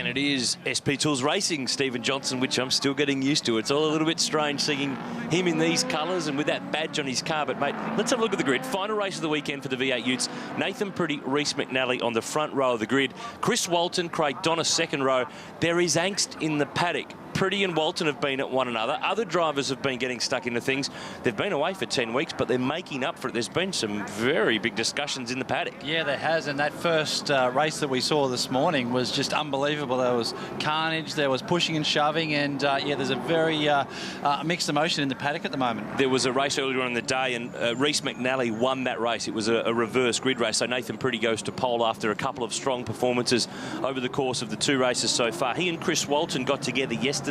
And it is SP Tools Racing, Stephen Johnson, which I'm still getting used to. It's all a little bit strange seeing him in these colours and with that badge on his car. But, mate, let's have a look at the grid. Final race of the weekend for the V8 Utes. Nathan Pretty, Reece McNally on the front row of the grid. Chris Walton, Craig Donner, second row. There is angst in the paddock. Pretty and Walton have been at one another. Other drivers have been getting stuck into things. They've been away for 10 weeks, but they're making up for it. There's been some very big discussions in the paddock. Yeah, there has, and that first race that we saw this morning was just unbelievable. There was carnage, there was pushing and shoving, and yeah, there's a very mixed emotion in the paddock at the moment. There was a race earlier on in the day, and Reece McNally won that race. It was a reverse grid race, so Nathan Pretty goes to pole after a couple of strong performances over the course of the two races so far. He and Chris Walton got together yesterday,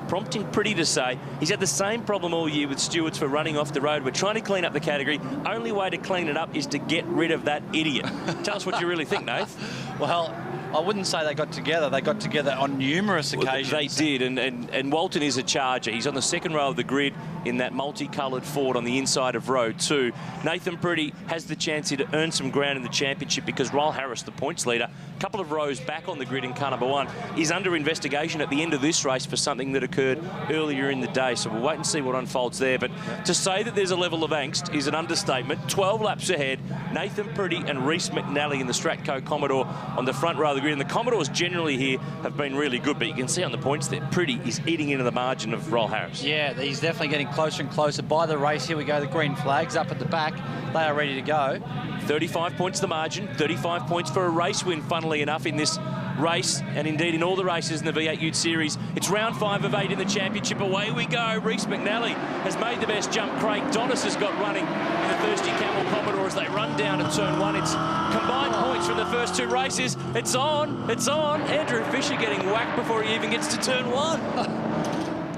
prompting Pretty to say he's had the same problem all year with stewards for running off the road. We're trying to clean up the category. Only way to clean it up is to get rid of that idiot. Tell us what you really think, Nath. Well, I wouldn't say they got together. They got together on numerous occasions. They did, and Walton is a charger. He's on the second row of the grid in that multicoloured Ford on the inside of row 2. Nathan Pretty has the chance here to earn some ground in the championship because Roll Harris, the points leader, a couple of rows back on the grid in car number 1, is under investigation at the end of this race for something that occurred earlier in the day. So we'll wait and see what unfolds there. But to say that there's a level of angst is an understatement. 12 laps ahead, Nathan Pretty and Reece McNally in the Stratco Commodore on the front row of the grid. And the Commodores generally here have been really good, but you can see on the points there, Pretty is eating into the margin of Roll Harris. Yeah, he's definitely getting closer and closer by the race. Here we go, the green flags up at the back. They are ready to go. 35 points the margin, 35 points for a race win, funnily enough, in this race, and indeed in all the races in the V8 Ute Series. It's round 5 of 8 in the championship. Away we go. Reece McNally has made the best jump. Craig Donnis has got running in the Thirsty Camel Commodore as they run down to turn 1. It's combined points from the first two races. It's on. It's on. Andrew Fisher getting whacked before he even gets to turn 1.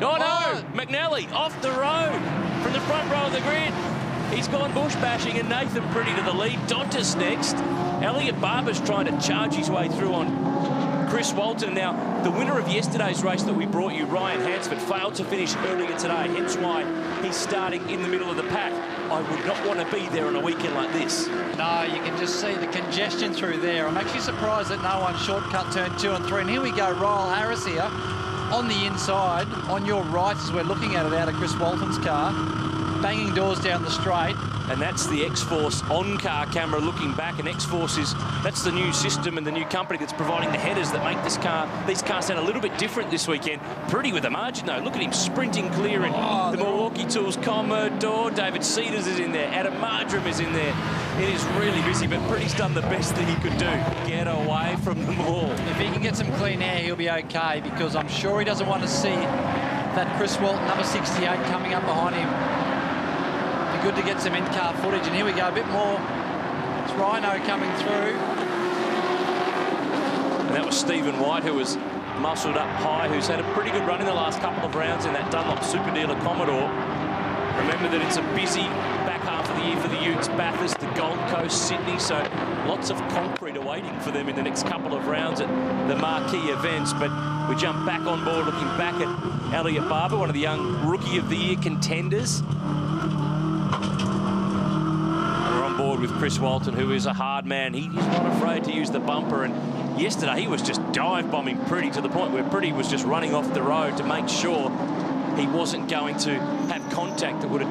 Oh, no. McNally off the road from the front row of the grid. He's gone bush bashing, and Nathan Pretty to the lead. Dontis next. Elliot Barber's trying to charge his way through on Chris Walton. Now, the winner of yesterday's race that we brought you, Ryan Hansford, failed to finish earlier today, hence why he's starting in the middle of the pack. I would not want to be there on a weekend like this. No, you can just see the congestion through there. I'm actually surprised that no one shortcut turn 2 and 3. And here we go, Royal Harris here on the inside. On your right, as we're looking at it out of Chris Walton's car, banging doors down the straight. And that's the X-Force on-car camera looking back. And X-Force that's the new system and the new company that's providing the headers that make these cars sound a little bit different this weekend. Pretty with a margin, though. Look at him sprinting clear in the Milwaukee Tools Commodore. David Cedars is in there. Adam Mardrum is in there. It is really busy, but Pretty's done the best that he could do. Get away from them all. If he can get some clean air, he'll be okay, because I'm sure he doesn't want to see that Chris Walton, number 68, coming up behind him. Good to get some in-car footage, and here we go, a bit more. It's Rhino coming through. And that was Stephen White, who was muscled up high, who's had a pretty good run in the last couple of rounds in that Dunlop Super Dealer Commodore. Remember that it's a busy back half of the year for the Utes, Bathurst, the Gold Coast, Sydney, so lots of concrete awaiting for them in the next couple of rounds at the marquee events. But we jump back on board, looking back at Elliot Barber, one of the young Rookie of the Year contenders. Board with Chris Walton, who is a hard man. He's not afraid to use the bumper, and yesterday he was just dive bombing Pretty to the point where Pretty was just running off the road to make sure he wasn't going to have contact that would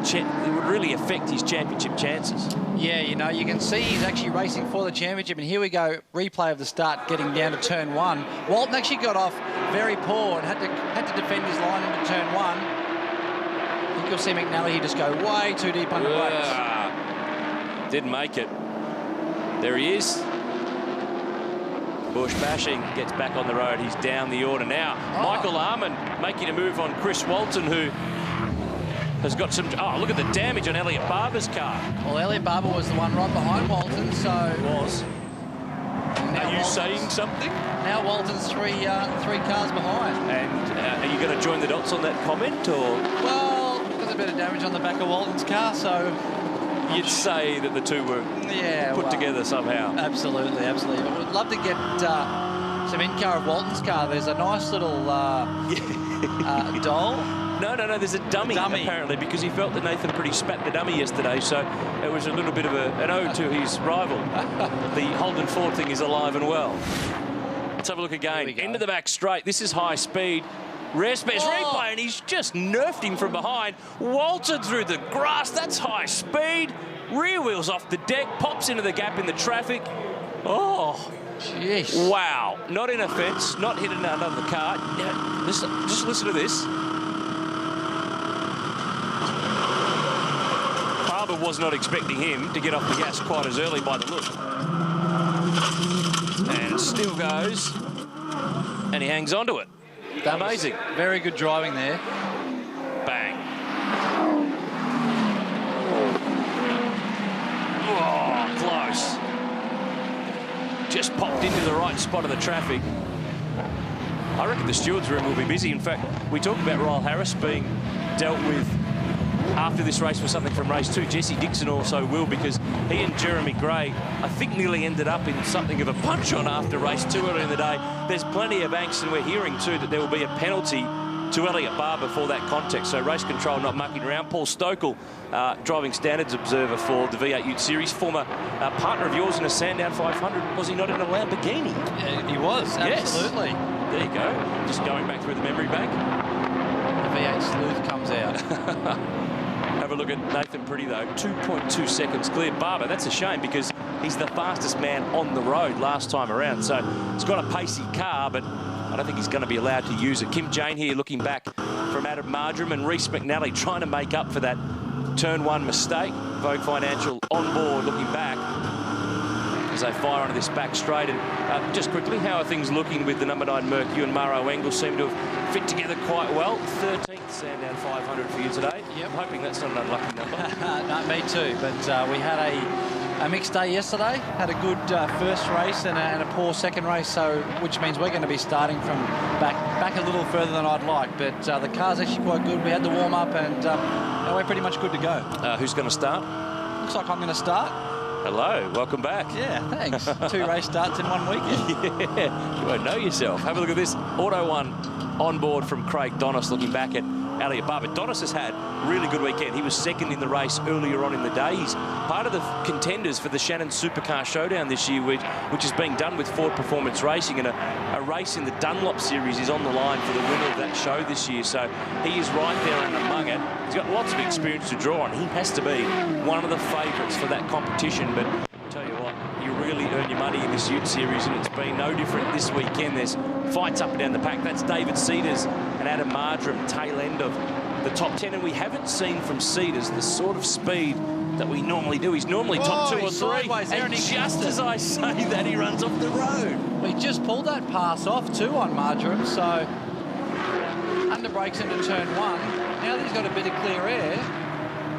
really affect his championship chances. Yeah, you know, you can see he's actually racing for the championship, and here we go, replay of the start, getting down to turn 1. Walton actually got off very poor and had to defend his line into turn 1. I think you'll see McNally here just go way too deep under brakes. Didn't make it. There he is. Bush bashing, gets back on the road. He's down the order now. Michael Arman making a move on Chris Walton, who has got some... Oh, look at the damage on Elliot Barber's car. Well, Elliot Barber was the one right behind Walton, so... Was. Are you saying something? Now Walton's three cars behind. And are you going to join the dots on that comment, or...? Well, there's a bit of damage on the back of Walton's car, so... You'd say that the two were put together somehow. Absolutely, absolutely. I would love to get some in-car of Walton's car. There's a nice little doll. No, there's a dummy, apparently, because he felt that Nathan Pretty spat the dummy yesterday, so it was a little bit of an ode to his rival. The Holden Ford thing is alive and well. Let's have a look again. Into the back straight. This is high speed. Rare space replay, and he's just nerfed him from behind. Waltzed through the grass. That's high speed. Rear wheels off the deck. Pops into the gap in the traffic. Oh, jeez. Wow. Not in a fence. Not hitting another car. Yeah, just listen to this. Barber was not expecting him to get off the gas quite as early by the look. And still goes. And he hangs on to it. That amazing. Very good driving there. Bang. Oh, close. Just popped into the right spot of the traffic. I reckon the stewards' room will be busy. In fact, we talked about Ryle Harris being dealt with after this race for something from race 2. Jesse Dixon also will, because he and Jeremy Gray, I think, nearly ended up in something of a punch-on after race 2 earlier in the day. There's plenty of angst, and we're hearing too that there will be a penalty to Elliott Barber for that context. So race control not mucking around. Paul Stokel, driving standards observer for the V8 Ute Series, former partner of yours in a Sandown 500. Was he not in a Lamborghini? Yeah, he was, absolutely. Yes. There you go. Just going back through the memory bank. The V8 sleuth comes out. Have a look at Nathan Pretty, though. 2.2 seconds clear. Barber, that's a shame, because he's the fastest man on the road last time around. So he's got a pacey car, but I don't think he's going to be allowed to use it. Kim Jane here looking back from Adam Marjoram, and Reece McNally trying to make up for that turn 1 mistake. Vogue Financial on board looking back as they fire onto this back straight. And just quickly, how are things looking with the number 9 Merc? You and Maro Engel seem to have fit together quite well. 13th Sandown 500 for you today. Yep. I'm hoping that's not an unlucky number. No, me too. But we had a mixed day yesterday. Had a good first race and a poor second race, so which means we're going to be starting from back a little further than I'd like. But the car's actually quite good. We had the warm up, and we're pretty much good to go. Who's going to start? Looks like I'm going to start. Hello, welcome back. Yeah, thanks. 2 race starts in 1 weekend. Yeah, you won't know yourself. Have a look at this. Auto 1 on board from Craig Donis, looking back at Elliott Barber. Donis has had a really good weekend. He was second in the race earlier on in the day. He's part of the contenders for the Shannon Supercar Showdown this year, which is being done with Ford Performance Racing, and a race in the Dunlop Series is on the line for the winner of that show this year. So he is right there and among it. He's got lots of experience to draw on. He has to be one of the favourites for that competition. But I'll tell you what, you really earn your money in this Ute Series, and it's been no different this weekend. There's fights up and down the pack. That's David Cedars and Adam Marjoram, tail end of the top 10, and we haven't seen from Cedars the sort of speed that we normally do. He's normally top 2 or 3, and just as I say that, he runs off the road. We just pulled that pass off too on Marjoram, so under brakes into turn 1. Now that he's got a bit of clear air,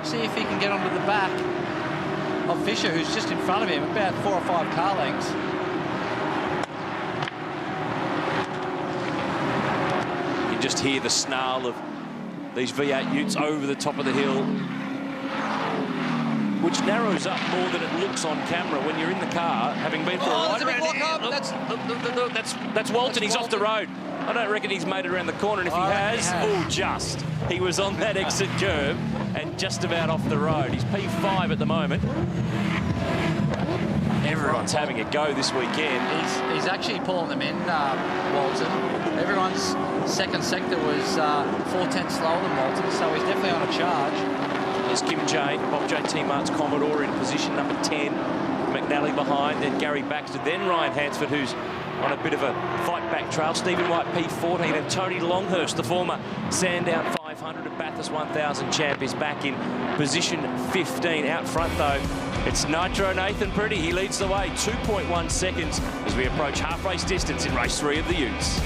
see if he can get onto the back of Fisher, who's just in front of him, about 4 or 5 car lengths. You just hear the snarl of these V8 Utes over the top of the hill, which narrows up more than it looks on camera when you're in the car, having been for a ride. That's Walton. He's off the road. I don't reckon he's made it around the corner, and if he has, he was on that exit curve and just about off the road. He's P5 at the moment. Everyone's having a go this weekend. He's actually pulling them in, Walton. Everyone's second sector was 4/10 slower than Walton, so he's definitely on a charge. There's Kim Jane, Bob J. Mart's Commodore in position number 10. McNally behind, then Gary Baxter, then Ryan Hansford, who's on a bit of a fight-back trail. Stephen White, P14, and Tony Longhurst, the former Sandown 500 and Bathurst 1000 champ, is back in position 15. Out front, though, it's Nitro Nathan Pretty. He leads the way, 2.1 seconds as we approach half-race distance in race 3 of the Utes.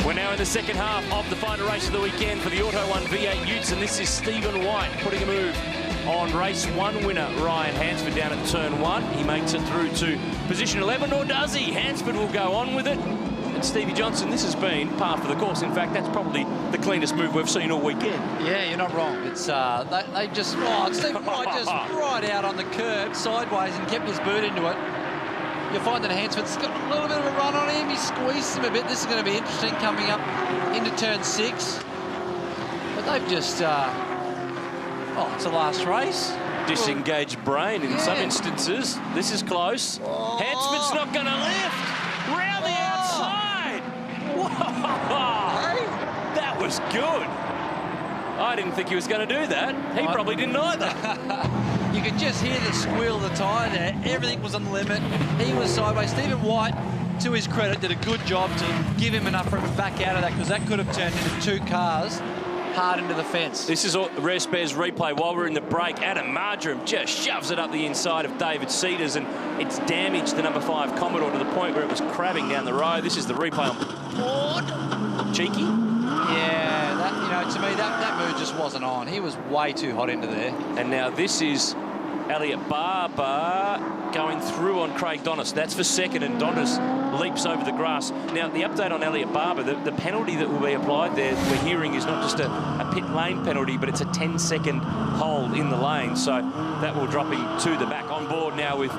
We're now in the second half of the final race of the weekend for the Auto 1 V8 Utes, and this is Stephen White putting a move on race 1 winner Ryan Hansford down at turn 1. He makes it through to position 11, or does he? Hansford will go on with it. And Stevie Johnson, this has been par for the course. In fact, that's probably the cleanest move we've seen all weekend. Yeah, you're not wrong. It's they just Stephen White just right out on the curb sideways and kept his boot into it. You'll find that Hansford's got a little bit of a run on him. He squeezed him a bit. This is going to be interesting coming up into turn 6. But they've just... it's the last race. disengaged brain in some instances. This is close. Hansford's not going to lift. Round the outside. Whoa. That was good. I didn't think he was going to do that. He probably didn't either. You could just hear the squeal of the tyre there. Everything was on the limit. He was sideways. Stephen White, to his credit, did a good job to give him enough room to back out of that, because that could have turned into 2 cars hard into the fence. This is Rare Spares replay while we're in the break. Adam Marjoram just shoves it up the inside of David Cedars, and it's damaged the number 5 Commodore to the point where it was crabbing down the road. This is the replay on board. Cheeky. Yeah, that, to me, that move just wasn't on. He was way too hot into there. And now this is Elliot Barber going through on Craig Donis. That's for second, and Donis leaps over the grass. Now, the update on Elliot Barber, the penalty that will be applied there, we're hearing, is not just a pit lane penalty, but it's a 10-second hold in the lane. So that will drop him to the back. On board now with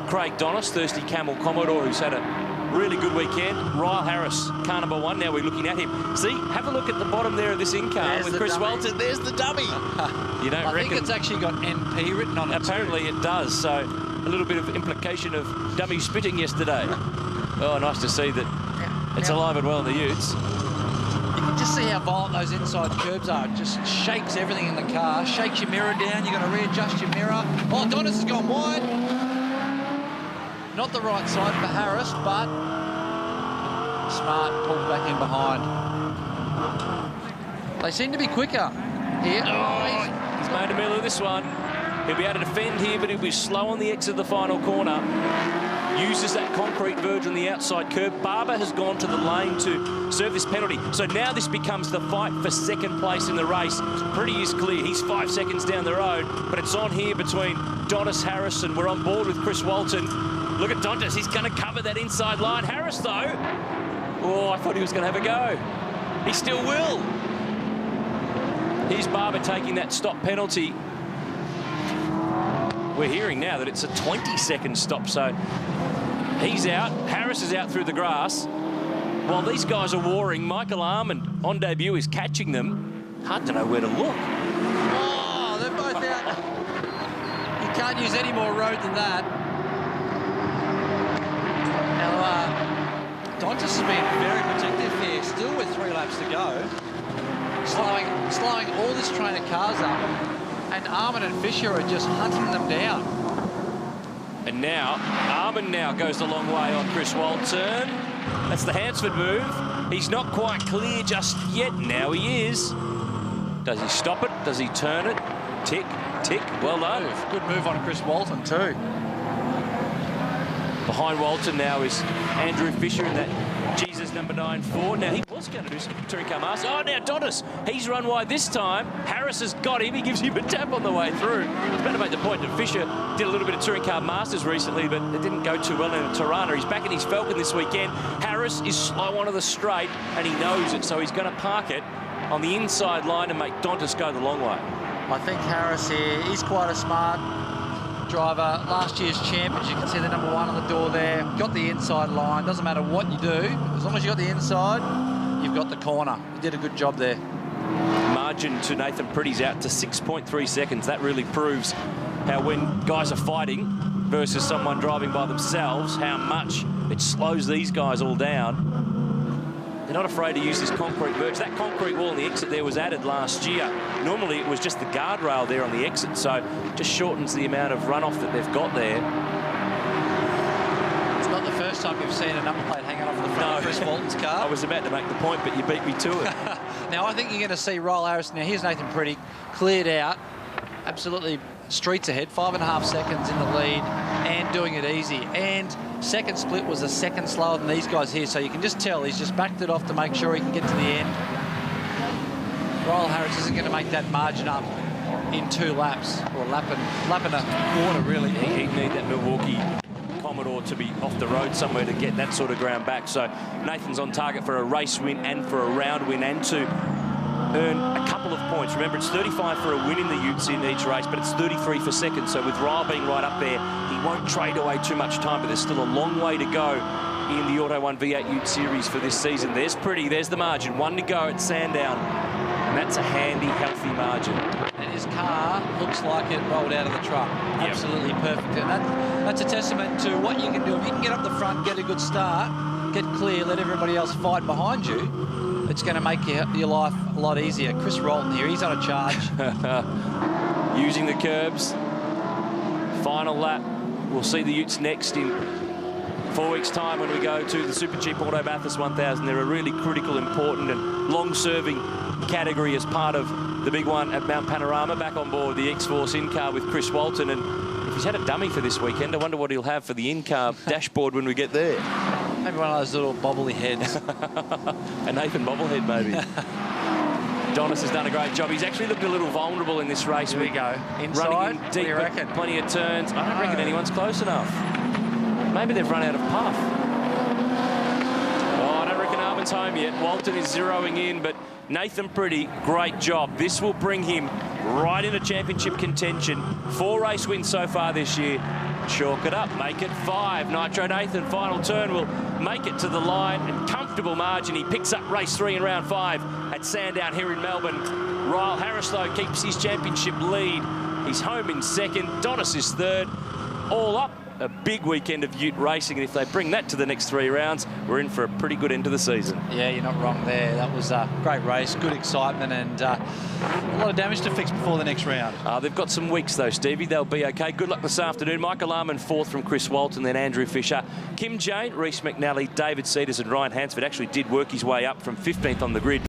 Craig Donis, Thirsty Camel Commodore, who's had a really good weekend. Ryle Harris, car number 1. Now we're looking at him. See, have a look at the bottom there of this in-car with Chris Walton. There's the dummy. You don't reckon? I think it's actually got NP written on it. Apparently it does. So a little bit of implication of dummy spitting yesterday. Oh, nice to see that it's alive and well in the Utes. You can just see how violent those inside curbs are. It just shakes everything in the car, shakes your mirror down. You've got to readjust your mirror. Oh, Donis has gone wide. Not the right side for Harris, but Smart pulled back in behind. They seem to be quicker here. Oh, he's made a meal of this one. He'll be able to defend here, but he'll be slow on the exit of the final corner. Uses that concrete verge on the outside curb. Barber has gone to the lane to serve this penalty. So now this becomes the fight for second place in the race. Pretty is clear. He's 5 seconds down the road, but it's on here between Donis, Harris, and we're on board with Chris Walton. Look at Dontis. He's going to cover that inside line. Harris, though. Oh, I thought he was going to have a go. He still will. Here's Barber taking that stop penalty. We're hearing now that it's a 20-second stop, so he's out. Harris is out through the grass. While these guys are warring, Michael Armand on debut is catching them. Hard to know where to look. Oh, they're both out. You can't use any more road than that. Now, Dontis has been very protective here, still with 3 laps to go. Slowing all this train of cars up, and Armand and Fisher are just hunting them down. And now, Armand now goes the long way on Chris Walton. That's the Hansford move. He's not quite clear just yet. Now he is. Does he stop it? Does he turn it? Tick, tick. Well done. Good move on Chris Walton too. Behind Walton now is Andrew Fisher in that Jesus number 9 Ford. Now he was going to do some touring car masters. Oh, now Dontis, he's run wide this time. Harris has got him. He gives him a tap on the way through. I was about to make the point that Fisher did a little bit of touring car masters recently, but it didn't go too well in Tirana. He's back in his Falcon this weekend. Harris is slow onto the straight, and he knows it, so he's going to park it on the inside line and make Dontis go the long way. I think Harris here, he's quite a smart driver. Last year's champ, as you can see the number 1 on the door there. Got the inside line. Doesn't matter what you do, as long as you got the inside, you've got the corner. He did a good job there. Margin to Nathan Pretty's out to 6.3 seconds. That really proves how when guys are fighting versus someone driving by themselves, how much it slows these guys all down. They're not afraid to use this concrete verge. That concrete wall on the exit there was added last year. Normally it was just the guardrail there on the exit, so it just shortens the amount of runoff that they've got there. It's not the first time you've seen a number plate hanging off the front of Chris Walton's car. I was about to make the point, but you beat me to it. Now I think you're going to see Ryle Harris. Now here's Nathan Pretty, cleared out, absolutely streets ahead, 5.5 seconds in the lead and doing it easy. And second split was a second slower than these guys here, so you can just tell he's just backed it off to make sure he can get to the end. Ryle Harris isn't going to make that margin up in 2 laps, or lap and a quarter really. He'd need that Milwaukee Commodore to be off the road somewhere to get that sort of ground back. So Nathan's on target for a race win and for a round win and to earn a couple of points. Remember, it's 35 for a win in the Utes in each race, but it's 33 for second. So with Ryle being right up there, he won't trade away too much time, but there's still a long way to go in the Auto 1 V8 Ute Series for this season. There's Pretty, there's the margin. 1 to go at Sandown, and that's a handy, healthy margin. and his car looks like it rolled out of the truck. Yep. Absolutely perfect. And that's a testament to what you can do. If you can get up the front, get a good start, get clear, let everybody else fight behind you, it's going to make your life a lot easier. Chris Rolton here, he's on a charge. Using the curbs. Final lap. We'll see the Utes next in 4 weeks' time when we go to the Super Cheap Auto Bathurst 1000. They're a really critical, important and long-serving category as part of the big one at Mount Panorama. Back on board the X-Force in-car with Chris Walton. And if he's had a dummy for this weekend, I wonder what he'll have for the in-car dashboard when we get there. Maybe one of those little bobbly heads. A Nathan bobblehead, maybe. Donis has done a great job. He's actually looked a little vulnerable in this race. Here we go. Inside, running in deep, what do you reckon? Plenty of turns. I don't reckon anyone's close enough. Maybe they've run out of puff. Oh, I don't reckon Armin's home yet. Walton is zeroing in, but Nathan Pretty, great job. This will bring him right into championship contention. 4 race wins so far this year. Chalk it up, make it 5. Nitro Nathan, final turn, will make it to the line and comfortable margin. He picks up race 3 in round 5 at Sandown here in Melbourne. Ryle Harris, though, keeps his championship lead. He's home in 2nd. Donis is 3rd. All up, a big weekend of Ute racing, and if they bring that to the next 3 rounds, we're in for a pretty good end of the season. Yeah, you're not wrong there. That was a great race, good excitement, and a lot of damage to fix before the next round. They've got some weeks, though, Stevie. They'll be okay. Good luck this afternoon. Michael Arman 4th from Chris Walton, then Andrew Fisher. Kim Jane, Reece McNally, David Cedars and Ryan Hansford actually did work his way up from 15th on the grid.